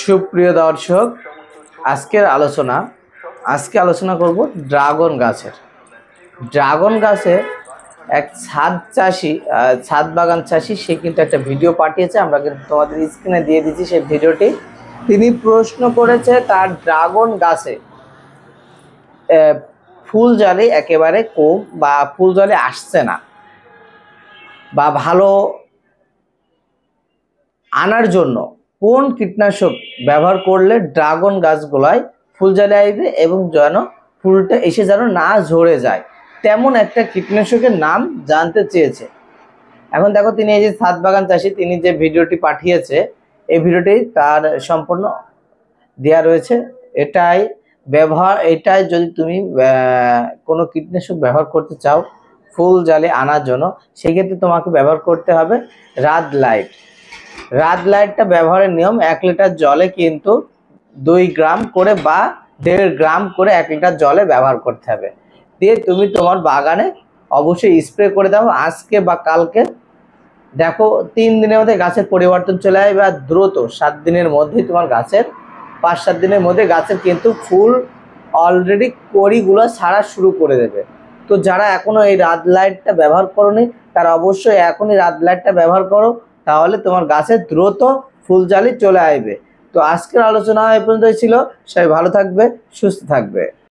সুপ্রিয় দর্শক, আজকে আলোচনা করব ড্রাগন গাছের। ড্রাগন গাছে এক ছাদ বাগান চাষি সে কিন্তু একটা ভিডিও পাঠিয়েছে, আমরা কিন্তু তোমাদের স্ক্রিনে দিয়ে দিচ্ছি সেই ভিডিওটি। তিনি প্রশ্ন করেছে তার ড্রাগন গাছে ফুল জলে একেবারে কম বা ফুল জলে আসছে না, বা ভালো আনার জন্য কোন কীটনাশক ব্যবহার করলে ড্রাগন গাছগুলায় ফুল জলে আসবে এবং যেন ফুলটা এসে যেন না ঝরে যায়, তেমন একটা কীটনাশকের নাম জানতে চেয়েছে। এখন দেখো, তিনি এই যে ছাদ বাগান চাষি, তিনি যে ভিডিওটি পাঠিয়েছে এই ভিডিওটি তার সম্পূর্ণ দেয়া রয়েছে। এটাই যদি তুমি কোনো কীটনাশক ব্যবহার করতে চাও ফুল জালে আনার জন্য, সেক্ষেত্রে তোমাকে ব্যবহার করতে হবে রাত লাইটটা ব্যবহারের নিয়ম 1 লিটার জলে কিন্তু 2 গ্রাম করে বা 1.5 গ্রাম করে 1 লিটার জলে ব্যবহার করতে হবে। দিয়ে তুমি তোমার বাগানে অবশ্যই স্প্রে করে দাও আজকে বা কালকে। দেখো 3 দিনের মধ্যে গাছের পরিবর্তন চলে আসবে, আর দ্রুত 7 দিনের মধ্যেই তোমার গাছের 5-7 দিনের মধ্যে গাছের কিন্তু ফুল অলরেডি কড়িগুলো ছাড়া শুরু করে দেবে। তো যারা এখনো এই রাত লাইটটা ব্যবহার করোনি তারা অবশ্যই এখনই রাত লাইটটা ব্যবহার করো, তাহলে তোমার গাছে দ্রুত ফুল জালি চলে আসবে। তো আজকের আলোচনা এই পর্যন্তই ছিল। সবাই ভালো থাকবে, সুস্থ থাকবে।